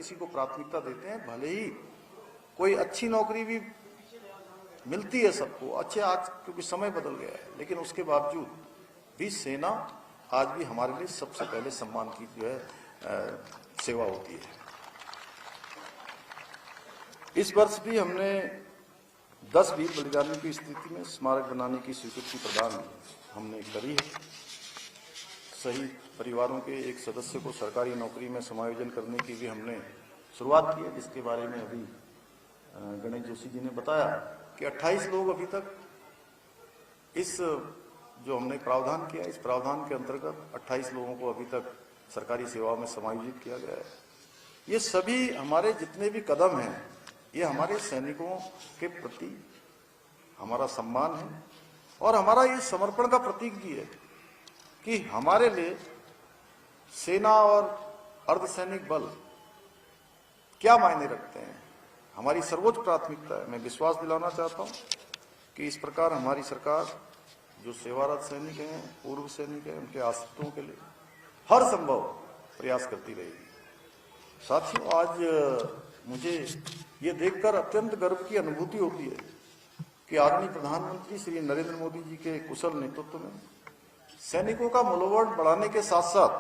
किसी को प्राथमिकता देते हैं, भले ही कोई अच्छी नौकरी भी मिलती है सबको, अच्छे आज क्योंकि समय बदल गया है, लेकिन उसके बावजूद भी सेना आज भी हमारे लिए सबसे पहले सम्मान की जो है सेवा होती है। इस वर्ष भी हमने 10 वीर बलिदानियों की स्थिति में स्मारक बनाने की स्वीकृति प्रदान हमने करी है। शहीद परिवारों के एक सदस्य को सरकारी नौकरी में समायोजन करने की भी हमने शुरुआत की है, जिसके बारे में अभी गणेश जोशी जी ने बताया कि 28 लोग अभी तक इस जो हमने प्रावधान किया, इस प्रावधान के अंतर्गत 28 लोगों को अभी तक सरकारी सेवा में समायोजित किया गया है। ये सभी हमारे जितने भी कदम हैं, ये हमारे सैनिकों के प्रति हमारा सम्मान है और हमारा ये समर्पण का प्रतीक भी है कि हमारे लिए सेना और अर्धसैनिक बल क्या मायने रखते हैं, हमारी सर्वोच्च प्राथमिकता है। मैं विश्वास दिलाना चाहता हूं कि इस प्रकार हमारी सरकार जो सेवारत सैनिक हैं, पूर्व सैनिक हैं, उनके आश्रितों के लिए हर संभव प्रयास करती रहेगी। साथियों, आज मुझे ये देखकर अत्यंत गर्व की अनुभूति होती है कि आदरणीय प्रधानमंत्री श्री नरेंद्र मोदी जी के कुशल नेतृत्व में सैनिकों का मनोबल बढ़ाने के साथ साथ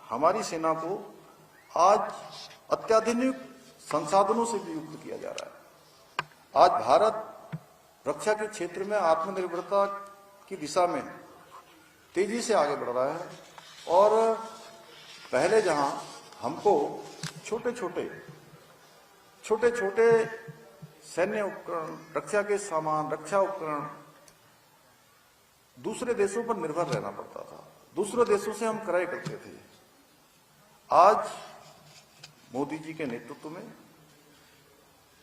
हमारी सेना को आज अत्याधुनिक संसाधनों से भी युक्त किया जा रहा है। आज भारत रक्षा के क्षेत्र में आत्मनिर्भरता की दिशा में तेजी से आगे बढ़ रहा है और पहले जहां हमको छोटे छोटे सैन्य उपकरण, रक्षा के सामान, रक्षा उपकरण दूसरे देशों पर निर्भर रहना पड़ता था, दूसरे देशों से हम क्रय करते थे। आज मोदी जी के नेतृत्व में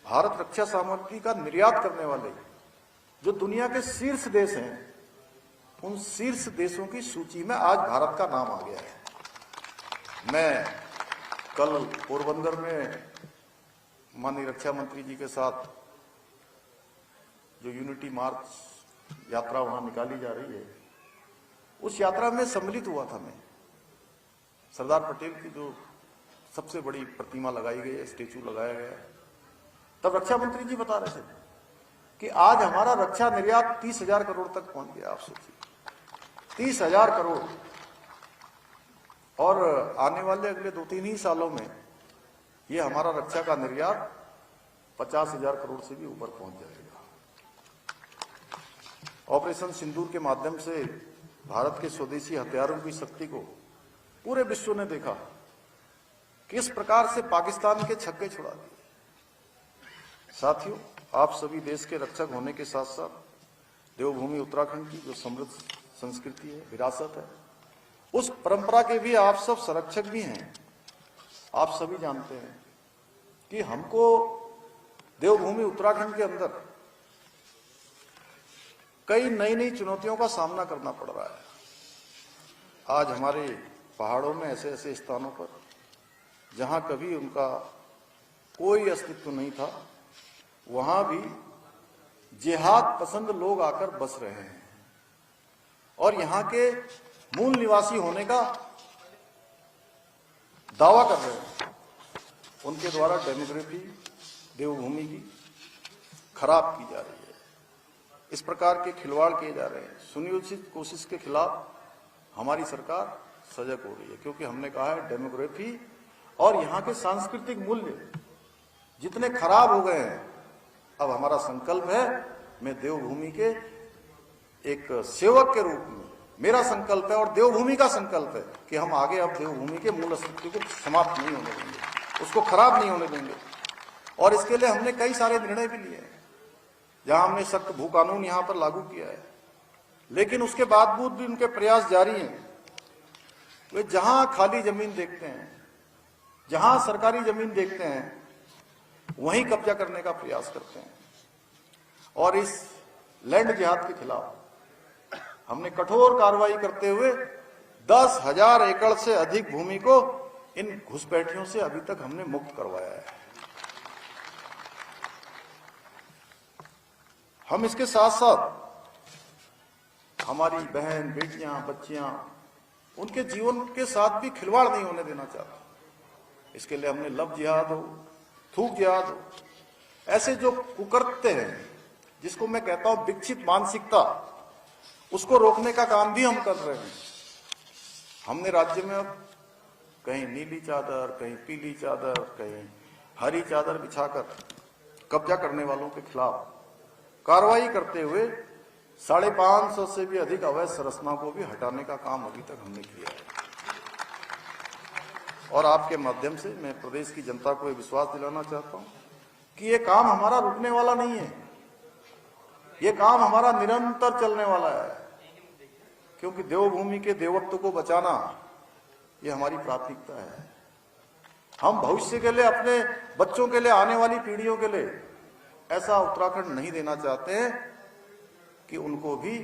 भारत रक्षा सामग्री का निर्यात करने वाले जो दुनिया के शीर्ष देश हैं, उन शीर्ष देशों की सूची में आज भारत का नाम आ गया है। मैं कल पोरबंदर में माननीय रक्षा मंत्री जी के साथ जो यूनिटी मार्च यात्रा वहां निकाली जा रही है, उस यात्रा में सम्मिलित हुआ था। मैं सरदार पटेल की जो सबसे बड़ी प्रतिमा लगाई गई है, स्टेचू लगाया गया है, तब रक्षा मंत्री जी बता रहे थे कि आज हमारा रक्षा निर्यात 30,000 करोड़ तक पहुंच गया। आप सोचिए 30,000 करोड़, और आने वाले अगले 2-3 ही सालों में ये हमारा रक्षा का निर्यात 50,000 करोड़ से भी ऊपर पहुंच जाएगा। ऑपरेशन सिंदूर के माध्यम से भारत के स्वदेशी हथियारों की शक्ति को पूरे विश्व ने देखा, किस प्रकार से पाकिस्तान के छक्के छुड़ा दिए। साथियों, आप सभी देश के रक्षक होने के साथ साथ देवभूमि उत्तराखंड की जो समृद्ध संस्कृति है, विरासत है, उस परंपरा के भी आप सब संरक्षक भी हैं। आप सभी जानते हैं कि हमको देवभूमि उत्तराखंड के अंदर कई नई चुनौतियों का सामना करना पड़ रहा है। आज हमारे पहाड़ों में ऐसे स्थानों पर जहां कभी उनका कोई अस्तित्व नहीं था, वहां भी जिहाद पसंद लोग आकर बस रहे हैं और यहां के मूल निवासी होने का दावा कर रहे हैं। उनके द्वारा डेमोग्राफी देवभूमि की खराब की जा रही है। इस प्रकार के खिलवाड़ किए जा रहे हैं। सुनियोजित कोशिश के खिलाफ हमारी सरकार सजग हो रही है, क्योंकि हमने कहा है डेमोग्राफी और यहाँ के सांस्कृतिक मूल्य जितने खराब हो गए हैं, अब हमारा संकल्प है, मैं देवभूमि के एक सेवक के रूप में, मेरा संकल्प है और देवभूमि का संकल्प है कि हम आगे अब देवभूमि के मूल अस्तित्व को समाप्त नहीं होने देंगे, उसको खराब नहीं होने देंगे। और इसके लिए हमने कई सारे निर्णय भी लिए हैं, जहां हमने सख्त भू कानून यहां पर लागू किया है, लेकिन उसके बावजूद भी उनके प्रयास जारी हैं। वे जहां खाली जमीन देखते हैं, जहां सरकारी जमीन देखते हैं, वहीं कब्जा करने का प्रयास करते हैं। और इस लैंड जिहाद के खिलाफ हमने कठोर कार्रवाई करते हुए 10,000 एकड़ से अधिक भूमि को इन घुसपैठियों से अभी तक हमने मुक्त करवाया है। हम इसके साथ साथ हमारी बहन, बेटियां, बच्चियां, उनके जीवन के साथ भी खिलवाड़ नहीं होने देना चाहते। इसके लिए हमने लव जिहाद हो, थूक जिहाद हो, ऐसे जो कुकर्त्य हैं, जिसको मैं कहता हूं विकसित मानसिकता, उसको रोकने का काम भी हम कर रहे हैं। हमने राज्य में अब कहीं नीली चादर, कहीं पीली चादर, कहीं हरी चादर बिछाकर कब्जा करने वालों के खिलाफ कार्रवाई करते हुए 550 से भी अधिक अवैध संरचना को भी हटाने का काम अभी तक हमने किया है। और आपके माध्यम से मैं प्रदेश की जनता को यह विश्वास दिलाना चाहता हूं कि ये काम हमारा रुकने वाला नहीं है, ये काम हमारा निरंतर चलने वाला है, क्योंकि देवभूमि के देवत्व को बचाना ये हमारी प्राथमिकता है। हम भविष्य के लिए, अपने बच्चों के लिए, आने वाली पीढ़ियों के लिए ऐसा उत्तराखंड नहीं देना चाहते हैं कि उनको भी